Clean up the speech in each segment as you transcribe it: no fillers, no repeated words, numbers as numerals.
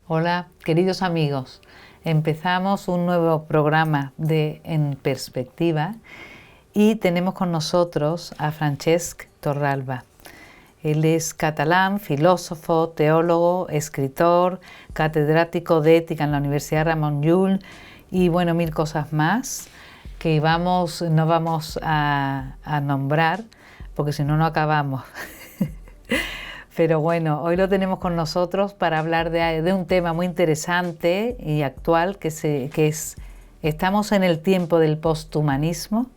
Hola, queridos amigos. Empezamos un nuevo programa de En Perspectiva y tenemos con nosotros a Francesc Torralba. Él es catalán, filósofo, teólogo, escritor, catedrático de ética en la Universidad Ramon Llull y bueno, mil cosas más que no vamos a nombrar porque si no, no acabamos. Pero bueno, hoy lo tenemos con nosotros para hablar de un tema muy interesante y actual estamos en el tiempo del posthumanismo.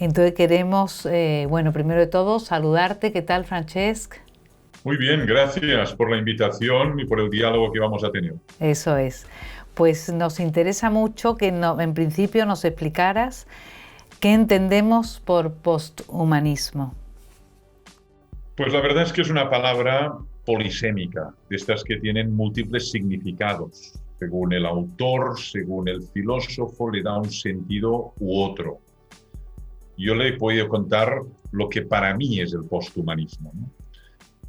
Entonces queremos, primero de todo, saludarte. ¿Qué tal, Francesc? Muy bien, gracias por la invitación y por el diálogo que vamos a tener. Eso es. Pues nos interesa mucho que en principio nos explicaras qué entendemos por posthumanismo. Pues la verdad es que es una palabra polisémica, de estas que tienen múltiples significados. Según el autor, según el filósofo, le da un sentido u otro. Yo le he podido contar lo que para mí es el posthumanismo, ¿no?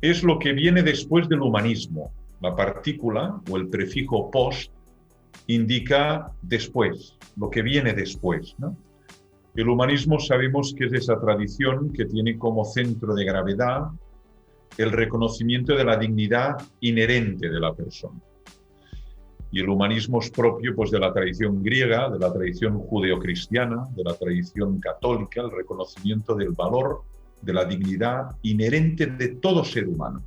Es lo que viene después del humanismo. La partícula o el prefijo post indica después, lo que viene después, ¿no? El humanismo sabemos que es esa tradición que tiene como centro de gravedad el reconocimiento de la dignidad inherente de la persona. Y el humanismo es propio pues, de la tradición griega, de la tradición judeocristiana, de la tradición católica, el reconocimiento del valor, de la dignidad inherente de todo ser humano.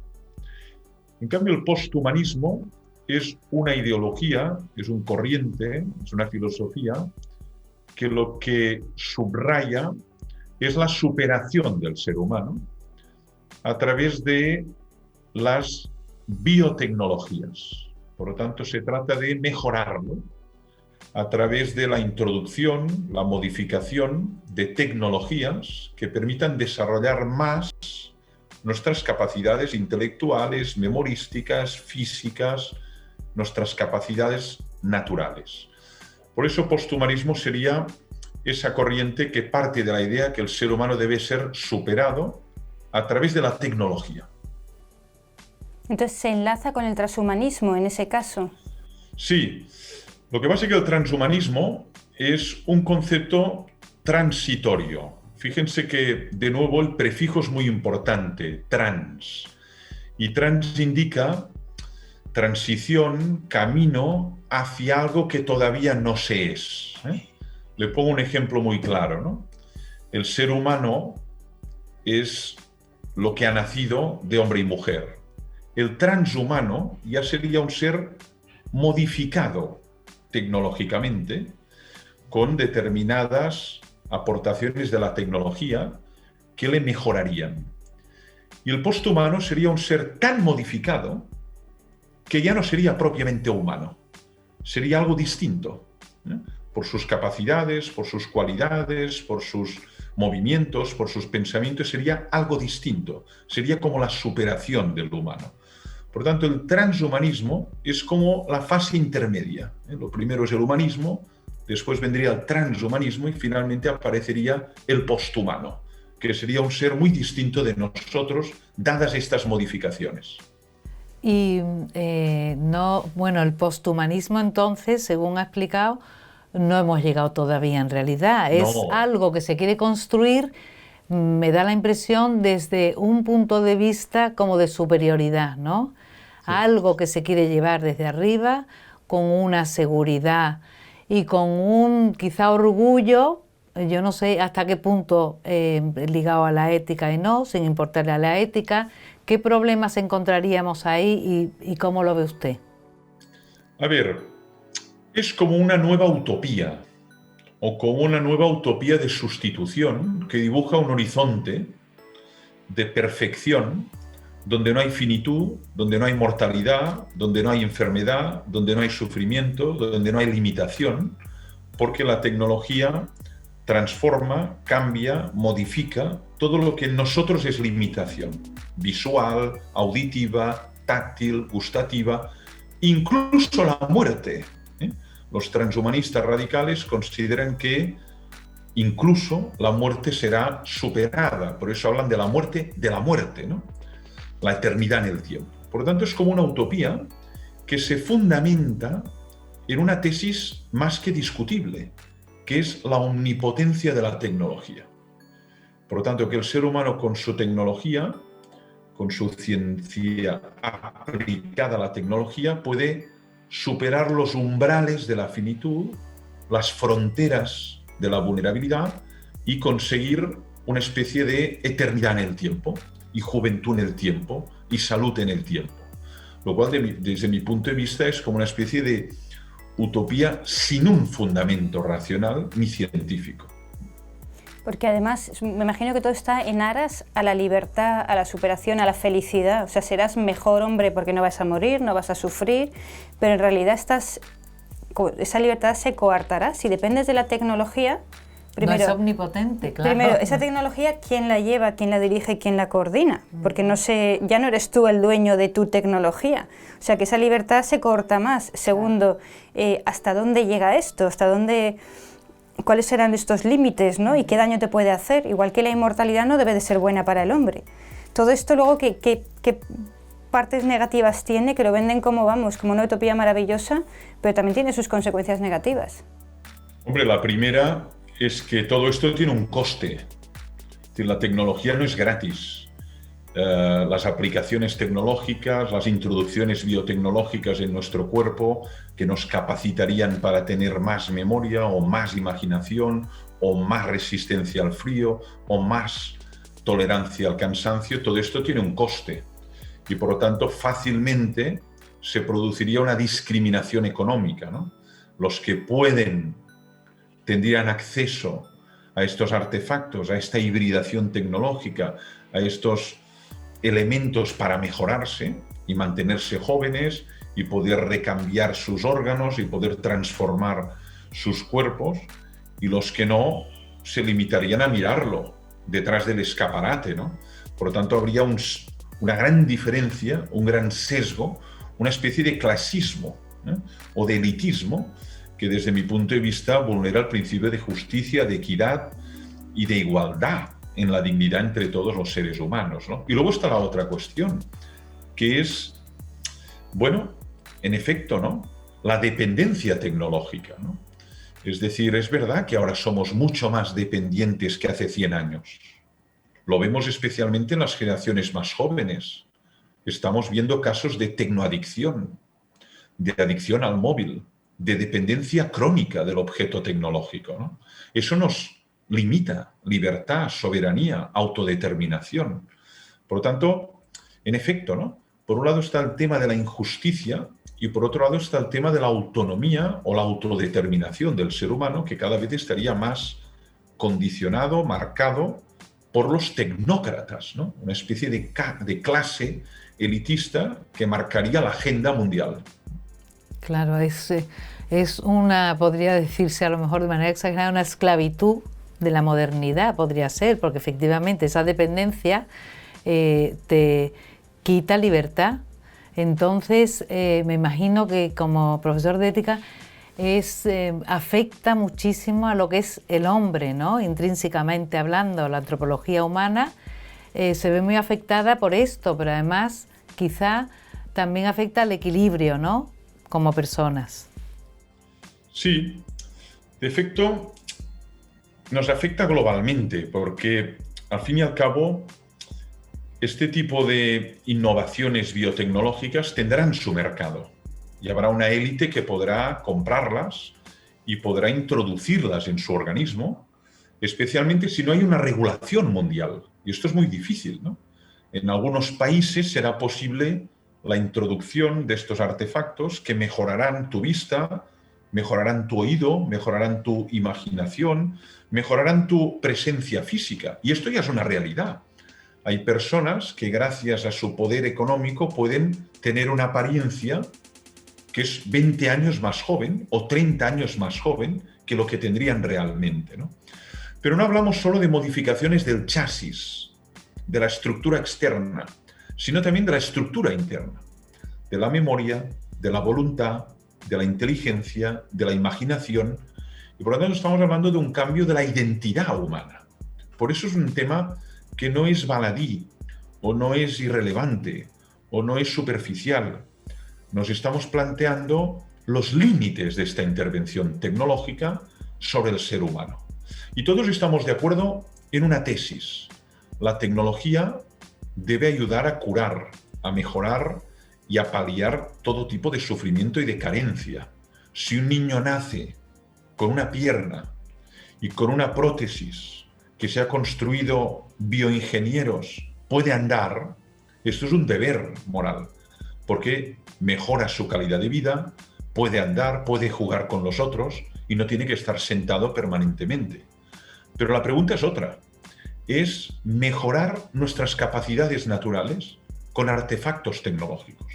En cambio, el posthumanismo es una ideología, es un corriente, es una filosofía que lo que subraya es la superación del ser humano a través de las biotecnologías. Por lo tanto, se trata de mejorarlo a través de la introducción, la modificación de tecnologías que permitan desarrollar más nuestras capacidades intelectuales, memorísticas, físicas, nuestras capacidades naturales. Por eso, posthumanismo sería esa corriente que parte de la idea que el ser humano debe ser superado a través de la tecnología. Entonces, ¿se enlaza con el transhumanismo en ese caso? Sí. Lo que pasa es que el transhumanismo es un concepto transitorio. Fíjense que, de nuevo, el prefijo es muy importante, trans. Y trans indica transición, camino hacia algo que todavía no se es. Le pongo un ejemplo muy claro, ¿no? El ser humano es lo que ha nacido de hombre y mujer. El transhumano ya sería un ser modificado tecnológicamente con determinadas aportaciones de la tecnología que le mejorarían. Y el posthumano sería un ser tan modificado que ya no sería propiamente humano, sería algo distinto, por sus capacidades, por sus cualidades, por sus movimientos, por sus pensamientos, sería algo distinto, sería como la superación del humano. Por tanto, el transhumanismo es como la fase intermedia. Lo primero es el humanismo, después vendría el transhumanismo y finalmente aparecería el posthumano, que sería un ser muy distinto de nosotros, dadas estas modificaciones. Y el posthumanismo entonces, según ha explicado, no hemos llegado todavía en realidad. Es algo que se quiere construir, me da la impresión, desde un punto de vista como de superioridad, ¿no? Sí. Algo que se quiere llevar desde arriba con una seguridad y con un quizá orgullo, yo no sé hasta qué punto ligado a la ética y no, sin importarle a la ética. ¿Qué problemas encontraríamos ahí y cómo lo ve usted? A ver, es como una nueva utopía o como una nueva utopía de sustitución que dibuja un horizonte de perfección donde no hay finitud, donde no hay mortalidad, donde no hay enfermedad, donde no hay sufrimiento, donde no hay limitación, porque la tecnología transforma, cambia, modifica todo lo que en nosotros es limitación, visual, auditiva, táctil, gustativa, incluso la muerte. Los transhumanistas radicales consideran que incluso la muerte será superada, por eso hablan de la muerte, ¿no? La eternidad en el tiempo. Por lo tanto, es como una utopía que se fundamenta en una tesis más que discutible, que es la omnipotencia de la tecnología. Por lo tanto, que el ser humano con su tecnología, con su ciencia aplicada a la tecnología, puede superar los umbrales de la finitud, las fronteras de la vulnerabilidad y conseguir una especie de eternidad en el tiempo, y juventud en el tiempo, y salud en el tiempo. Lo cual, desde mi punto de vista, es como una especie de utopía sin un fundamento racional ni científico. Porque además, me imagino que todo está en aras a la libertad, a la superación, a la felicidad. O sea, serás mejor hombre porque no vas a morir, no vas a sufrir, pero en realidad esa libertad se coartará. Si dependes de la tecnología, primero, no es omnipotente, claro. Primero, esa tecnología, ¿quién la lleva, quién la dirige, quién la coordina? Porque ya no eres tú el dueño de tu tecnología. O sea, que esa libertad se corta más. Segundo, ¿hasta dónde llega esto? ¿Cuáles serán estos límites, ¿no? ¿Y qué daño te puede hacer? Igual que la inmortalidad no debe de ser buena para el hombre. Todo esto luego, ¿qué partes negativas tiene? Que lo venden como una utopía maravillosa, pero también tiene sus consecuencias negativas. Hombre, la primera es que todo esto tiene un coste. Es decir, la tecnología no es gratis. Las aplicaciones tecnológicas, las introducciones biotecnológicas en nuestro cuerpo que nos capacitarían para tener más memoria o más imaginación o más resistencia al frío o más tolerancia al cansancio, todo esto tiene un coste y por lo tanto fácilmente se produciría una discriminación económica, ¿no? Los que pueden tendrían acceso a estos artefactos, a esta hibridación tecnológica, a estos elementos para mejorarse y mantenerse jóvenes y poder recambiar sus órganos y poder transformar sus cuerpos, y los que no se limitarían a mirarlo detrás del escaparate, ¿no? Por lo tanto, habría una gran diferencia, un gran sesgo, una especie de clasismo, ¿eh? O de elitismo que desde mi punto de vista vulnera el principio de justicia, de equidad y de igualdad en la dignidad entre todos los seres humanos, ¿no? Y luego está la otra cuestión, que es, bueno, en efecto, ¿no?, la dependencia tecnológica, ¿no? Es decir, es verdad que ahora somos mucho más dependientes que hace 100 años. Lo vemos especialmente en las generaciones más jóvenes. Estamos viendo casos de tecnoadicción, de adicción al móvil, de dependencia crónica del objeto tecnológico, ¿no? Eso nos limita libertad, soberanía, autodeterminación. Por lo tanto, en efecto, ¿no?, por un lado está el tema de la injusticia y por otro lado está el tema de la autonomía o la autodeterminación del ser humano, que cada vez estaría más condicionado, marcado por los tecnócratas, ¿no? Una especie de clase elitista que marcaría la agenda mundial. Claro, es una, podría decirse a lo mejor de manera exagerada, una esclavitud de la modernidad, podría ser, porque efectivamente esa dependencia te quita libertad. Entonces, me imagino que como profesor de ética afecta muchísimo a lo que es el hombre, ¿no? Intrínsecamente hablando, la antropología humana se ve muy afectada por esto, pero además quizá también afecta al equilibrio, ¿no?, como personas. Sí, de efecto nos afecta globalmente, porque al fin y al cabo este tipo de innovaciones biotecnológicas tendrán su mercado y habrá una élite que podrá comprarlas y podrá introducirlas en su organismo, especialmente si no hay una regulación mundial. Y esto es muy difícil, ¿no? En algunos países será posible la introducción de estos artefactos que mejorarán tu vista, mejorarán tu oído, mejorarán tu imaginación, mejorarán tu presencia física. Y esto ya es una realidad. Hay personas que gracias a su poder económico pueden tener una apariencia que es 20 años más joven o 30 años más joven que lo que tendrían realmente, ¿no? Pero no hablamos solo de modificaciones del chasis, de la estructura externa, sino también de la estructura interna, de la memoria, de la voluntad, de la inteligencia, de la imaginación, y por lo tanto estamos hablando de un cambio de la identidad humana. Por eso es un tema que no es baladí, o no es irrelevante, o no es superficial. nos estamos planteando los límites de esta intervención tecnológica sobre el ser humano. Y todos estamos de acuerdo en una tesis. La tecnología debe ayudar a curar, a mejorar y a paliar todo tipo de sufrimiento y de carencia. Si un niño nace con una pierna y con una prótesis que se ha construido bioingenieros puede andar, esto es un deber moral, porque mejora su calidad de vida, puede andar, puede jugar con los otros y no tiene que estar sentado permanentemente. Pero la pregunta es otra, es mejorar nuestras capacidades naturales con artefactos tecnológicos.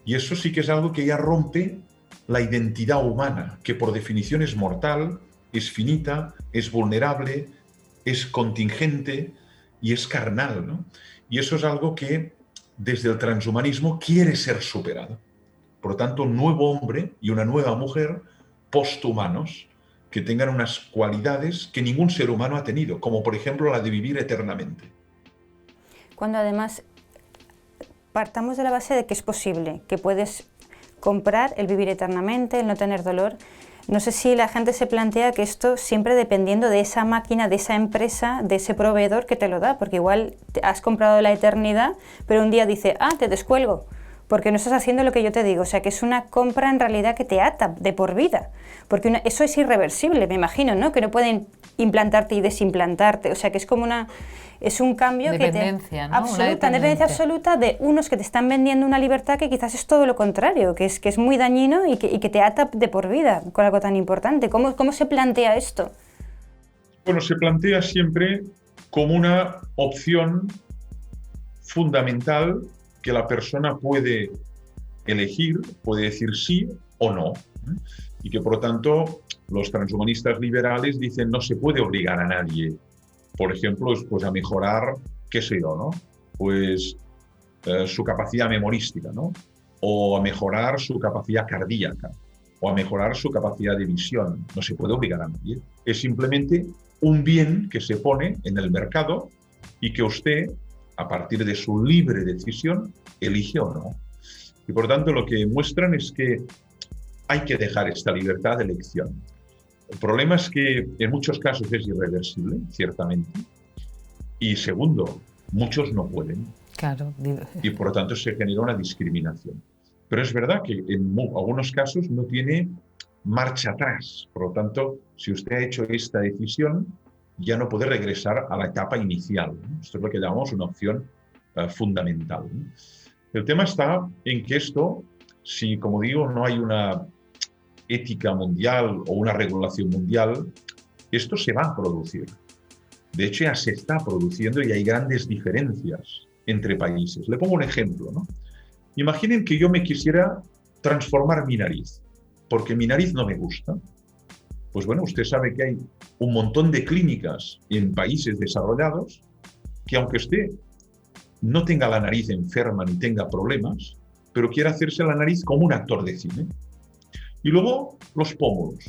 Y eso sí que es algo que ya rompe la identidad humana, que por definición es mortal, es finita, es vulnerable, es contingente y es carnal, ¿no? Y eso es algo que desde el transhumanismo quiere ser superado. Por lo tanto, un nuevo hombre y una nueva mujer posthumanos que tengan unas cualidades que ningún ser humano ha tenido, como por ejemplo la de vivir eternamente. Cuando además partamos de la base de que es posible, que puedes comprar el vivir eternamente, el no tener dolor. No sé si la gente se plantea que esto siempre dependiendo de esa máquina, de esa empresa, de ese proveedor que te lo da, porque igual has comprado la eternidad, pero un día dice, te descuelgo, porque no estás haciendo lo que yo te digo. O sea, que es una compra en realidad que te ata de por vida, porque eso es irreversible, me imagino, ¿no? Que no pueden implantarte y desimplantarte, o sea, que es como es un cambio dependencia, ¿no? Absoluta, una dependencia absoluta de unos que te están vendiendo una libertad que quizás es todo lo contrario, que es muy dañino y que te ata de por vida con algo tan importante. ¿Cómo se plantea esto? Bueno, se plantea siempre como una opción fundamental que la persona puede elegir, puede decir sí o no, y que por lo tanto los transhumanistas liberales dicen no se puede obligar a nadie, por ejemplo, pues a mejorar, qué sé yo, ¿no? Pues su capacidad memorística, ¿no? O a mejorar su capacidad cardíaca, o a mejorar su capacidad de visión. No se puede obligar a nadie. Es simplemente un bien que se pone en el mercado y que usted, a partir de su libre decisión, elige o no. Y por tanto lo que muestran es que hay que dejar esta libertad de elección. El problema es que en muchos casos es irreversible, ciertamente. Y segundo, muchos no pueden. Claro. Y por lo tanto se genera una discriminación. Pero es verdad que en algunos casos no tiene marcha atrás. Por lo tanto, si usted ha hecho esta decisión, ya no puede regresar a la etapa inicial, ¿no? Esto es lo que llamamos una opción fundamental, ¿no? El tema está en que esto, si como digo, no hay una ética mundial o una regulación mundial, esto se va a producir. De hecho, ya se está produciendo y hay grandes diferencias entre países. Le pongo un ejemplo, ¿no? Imaginen que yo me quisiera transformar mi nariz, porque mi nariz no me gusta. Pues bueno, usted sabe que hay un montón de clínicas en países desarrollados que aunque usted no tenga la nariz enferma ni tenga problemas, pero quiere hacerse la nariz como un actor de cine. Y luego los pómulos,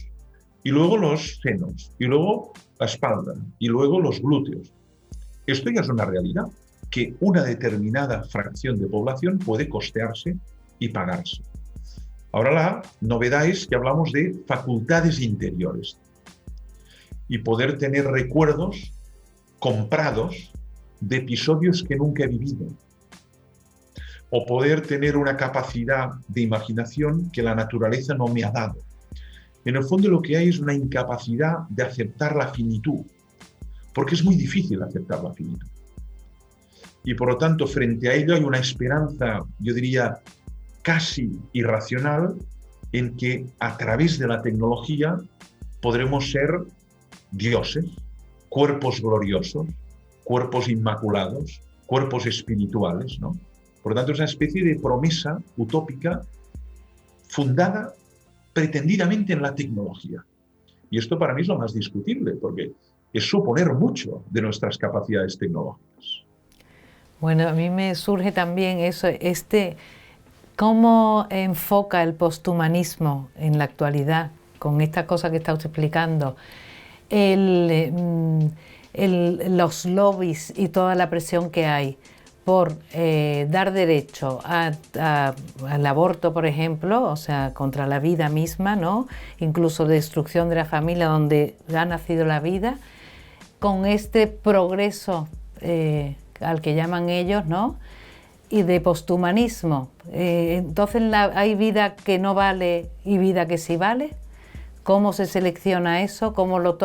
y luego los senos, y luego la espalda, y luego los glúteos. Esto ya es una realidad que una determinada fracción de población puede costearse y pagarse. Ahora la novedad es que hablamos de facultades interiores y poder tener recuerdos comprados de episodios que nunca he vivido, o poder tener una capacidad de imaginación que la naturaleza no me ha dado. En el fondo lo que hay es una incapacidad de aceptar la finitud, porque es muy difícil aceptar la finitud. Y por lo tanto, frente a ello hay una esperanza, yo diría, casi irracional, en que a través de la tecnología podremos ser dioses, cuerpos gloriosos, cuerpos inmaculados, cuerpos espirituales, ¿no? Por lo tanto, es una especie de promesa utópica fundada pretendidamente en la tecnología. Y esto para mí es lo más discutible, porque es suponer mucho de nuestras capacidades tecnológicas. Bueno, a mí me surge también eso, ¿cómo enfoca el posthumanismo en la actualidad con esta cosa que está usted explicando? Los lobbies y toda la presión que hay por dar derecho al aborto, por ejemplo, o sea, contra la vida misma, ¿no? Incluso destrucción de la familia donde ha nacido la vida, con este progreso al que llaman ellos, ¿no? Y de posthumanismo. Entonces hay vida que no vale y vida que sí vale. ¿Cómo se selecciona eso? ¿Cómo lo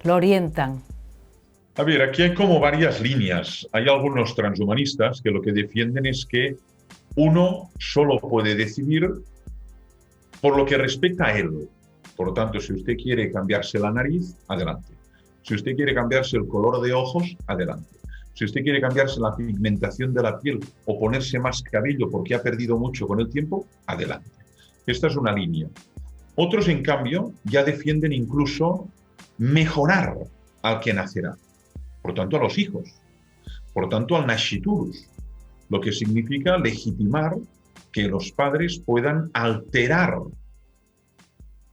orientan? A ver, aquí hay como varias líneas. Hay algunos transhumanistas que lo que defienden es que uno solo puede decidir por lo que respecta a él. Por lo tanto, si usted quiere cambiarse la nariz, adelante. Si usted quiere cambiarse el color de ojos, adelante. Si usted quiere cambiarse la pigmentación de la piel o ponerse más cabello porque ha perdido mucho con el tiempo, adelante. Esta es una línea. Otros, en cambio, ya defienden incluso mejorar al que nacerá. Por tanto, a los hijos. Por tanto, al nasciturus. Lo que significa legitimar que los padres puedan alterar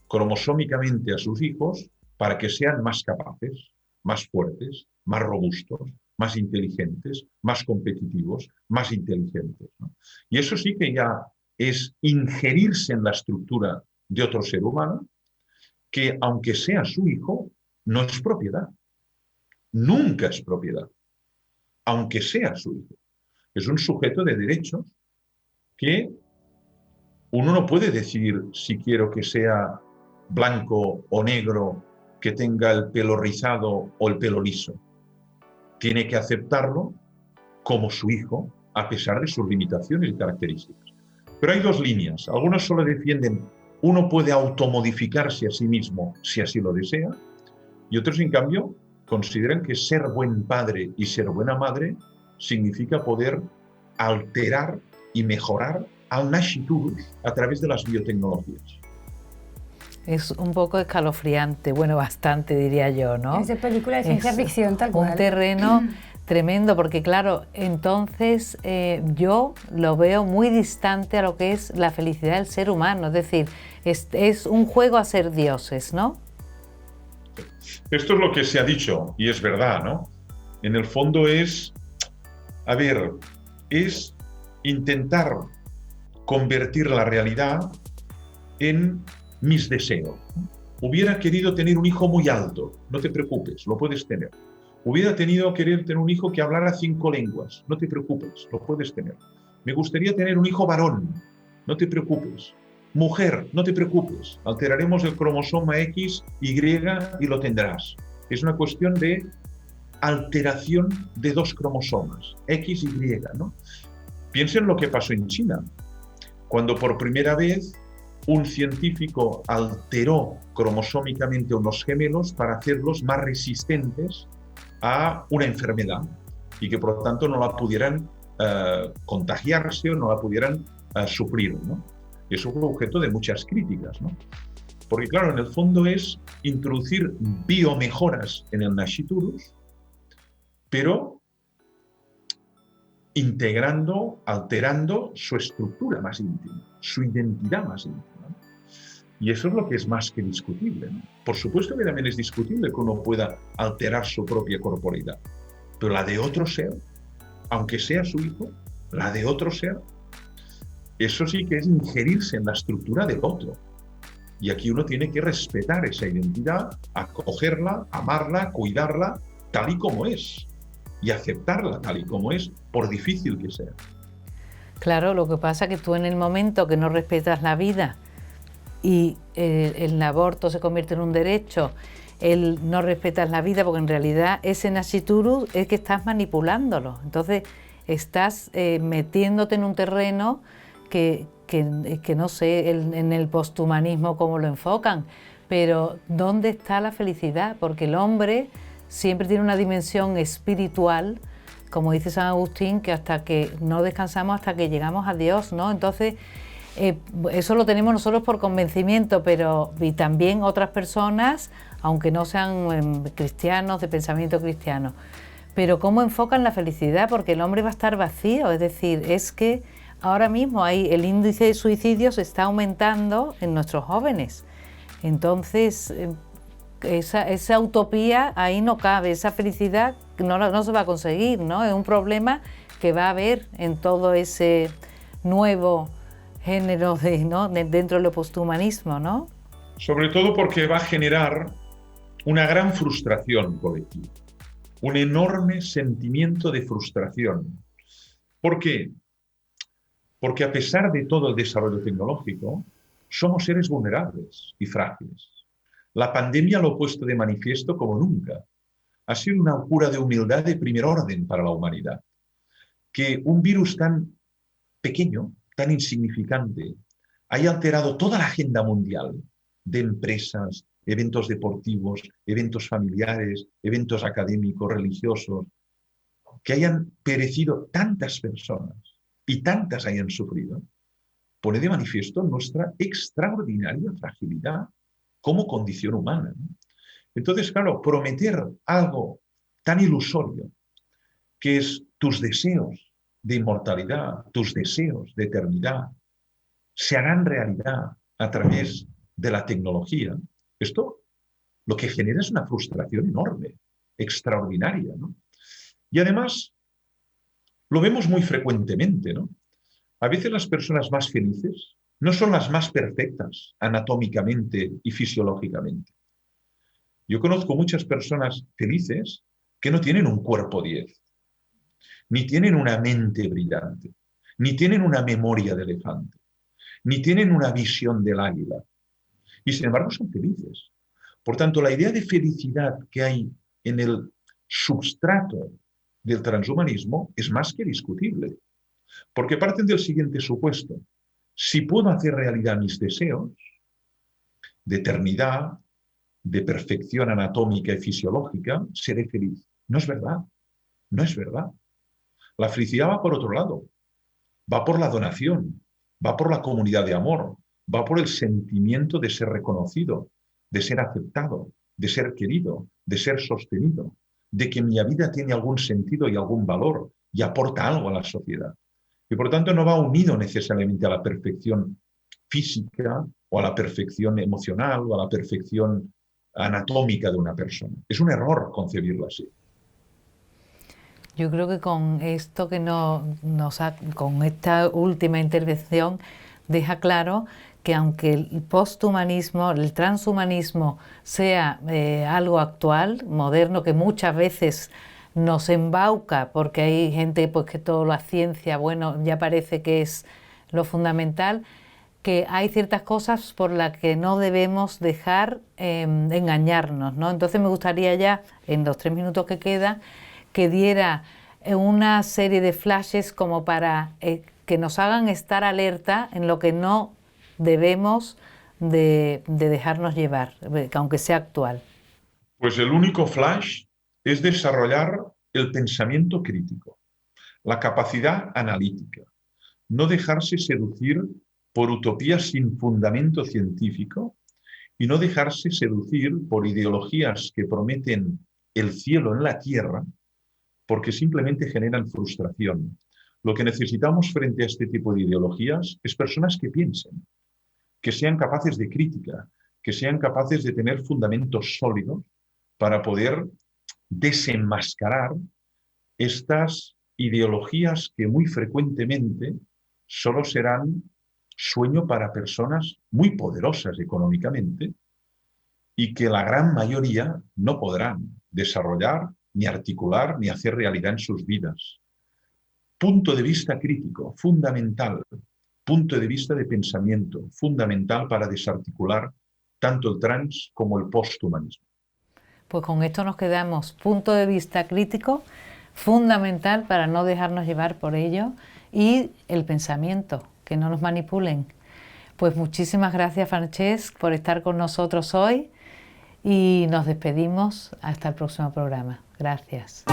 cromosómicamente a sus hijos para que sean más capaces, más fuertes, más robustos, más inteligentes, más competitivos, más inteligentes, ¿no? Y eso sí que ya es ingerirse en la estructura de otro ser humano que, aunque sea su hijo, no es propiedad. Nunca es propiedad, aunque sea su hijo. Es un sujeto de derechos que uno no puede decidir si quiero que sea blanco o negro, que tenga el pelo rizado o el pelo liso. Tiene que aceptarlo como su hijo, a pesar de sus limitaciones y características. Pero hay dos líneas. Algunos solo defienden uno puede automodificarse a sí mismo si así lo desea, y otros, en cambio, consideran que ser buen padre y ser buena madre significa poder alterar y mejorar al nasciturus a través de las biotecnologías. Es un poco escalofriante, bueno, bastante diría yo, ¿no? Es de película de ciencia ficción, tal cual. Un terreno tremendo, porque claro, entonces yo lo veo muy distante a lo que es la felicidad del ser humano, es decir, es un juego a ser dioses, ¿no? Esto es lo que se ha dicho, y es verdad, ¿no? En el fondo es intentar convertir la realidad en mis deseos. Hubiera querido tener un hijo muy alto, no te preocupes, lo puedes tener. Hubiera querido tener un hijo que hablara 5 lenguas, no te preocupes, lo puedes tener. Me gustaría tener un hijo varón, no te preocupes. Mujer, no te preocupes, alteraremos el cromosoma X, Y y lo tendrás. Es una cuestión de alteración de 2 cromosomas, X y Y, ¿no? Piensen lo que pasó en China, cuando por primera vez un científico alteró cromosómicamente unos gemelos para hacerlos más resistentes a una enfermedad y que por lo tanto no la pudieran contagiarse o no la pudieran sufrir, ¿no? Eso fue objeto de muchas críticas, ¿no? Porque claro, en el fondo es introducir biomejoras en el nasciturus, pero integrando, alterando su estructura más íntima, su identidad más íntima, ¿no? Y eso es lo que es más que discutible, ¿no? Por supuesto que también es discutible que uno pueda alterar su propia corporeidad, pero la de otro ser, aunque sea su hijo, la de otro ser, eso sí que es ingerirse en la estructura del otro. Y aquí uno tiene que respetar esa identidad, acogerla, amarla, cuidarla, tal y como es. Y aceptarla tal y como es, por difícil que sea. Claro, lo que pasa es que tú en el momento que no respetas la vida y el aborto se convierte en un derecho, no respetas la vida porque en realidad ese nasciturus es que estás manipulándolo. Entonces estás metiéndote en un terreno que no sé en el posthumanismo cómo lo enfocan, pero ¿dónde está la felicidad? Porque el hombre siempre tiene una dimensión espiritual, como dice San Agustín, que hasta que no descansamos hasta que llegamos a Dios, ¿no? Entonces, eso lo tenemos nosotros por convencimiento, pero y también otras personas, aunque no sean cristianos, de pensamiento cristiano. Pero ¿cómo enfocan la felicidad? Porque el hombre va a estar vacío, es decir, es que ahora mismo el índice de suicidios está aumentando en nuestros jóvenes. Entonces, esa utopía ahí no cabe, esa felicidad no se va a conseguir, ¿no? Es un problema que va a haber en todo ese nuevo género dentro del posthumanismo, ¿no? Sobre todo porque va a generar una gran frustración colectiva, un enorme sentimiento de frustración. ¿Por qué? Porque a pesar de todo el desarrollo tecnológico, somos seres vulnerables y frágiles. La pandemia lo ha puesto de manifiesto como nunca. Ha sido una cura de humildad de primer orden para la humanidad. Que un virus tan pequeño, tan insignificante, haya alterado toda la agenda mundial de empresas, eventos deportivos, eventos familiares, eventos académicos, religiosos, que hayan perecido tantas personas y tantas hayan sufrido, pone de manifiesto nuestra extraordinaria fragilidad como condición humana, ¿no? Entonces, claro, prometer algo tan ilusorio, que es tus deseos de inmortalidad, tus deseos de eternidad, se harán realidad a través de la tecnología, esto lo que genera es una frustración enorme, extraordinaria, ¿no? Y además, lo vemos muy frecuentemente, ¿no? A veces las personas más felices no son las más perfectas anatómicamente y fisiológicamente. Yo conozco muchas personas felices que no tienen un cuerpo 10, ni tienen una mente brillante, ni tienen una memoria de elefante, ni tienen una visión del águila. Y sin embargo son felices. Por tanto, la idea de felicidad que hay en el substrato del transhumanismo es más que discutible. Porque parten del siguiente supuesto: si puedo hacer realidad mis deseos de eternidad, de perfección anatómica y fisiológica, seré feliz. No es verdad, no es verdad. La felicidad va por otro lado, va por la donación, va por la comunidad de amor, va por el sentimiento de ser reconocido, de ser aceptado, de ser querido, de ser sostenido, de que mi vida tiene algún sentido y algún valor y aporta algo a la sociedad. Y por tanto no va unido necesariamente a la perfección física o a la perfección emocional o a la perfección anatómica de una persona. Es un error concebirlo así. Yo creo que con esto que con esta última intervención deja claro que aunque el posthumanismo, el transhumanismo sea algo actual, moderno, que muchas veces nos embauca porque hay gente pues, que toda la ciencia, bueno, ya parece que es lo fundamental, que hay ciertas cosas por las que no debemos dejar engañarnos, ¿no? Entonces me gustaría ya, en los 3 minutos que quedan, que diera una serie de flashes como para que nos hagan estar alerta en lo que no debemos de dejarnos llevar, aunque sea actual. Pues el único flash es desarrollar el pensamiento crítico, la capacidad analítica, no dejarse seducir por utopías sin fundamento científico y no dejarse seducir por ideologías que prometen el cielo en la tierra, porque simplemente generan frustración. Lo que necesitamos frente a este tipo de ideologías es personas que piensen, que sean capaces de crítica, que sean capaces de tener fundamentos sólidos para poder desenmascarar estas ideologías que muy frecuentemente solo serán sueño para personas muy poderosas económicamente y que la gran mayoría no podrán desarrollar, ni articular, ni hacer realidad en sus vidas. Punto de vista crítico, fundamental. Punto de vista de pensamiento, fundamental para desarticular tanto el trans como el posthumanismo. Pues con esto nos quedamos. Punto de vista crítico, fundamental para no dejarnos llevar por ello, y el pensamiento, que no nos manipulen. Pues muchísimas gracias, Francesc, por estar con nosotros hoy y nos despedimos hasta el próximo programa. Gracias.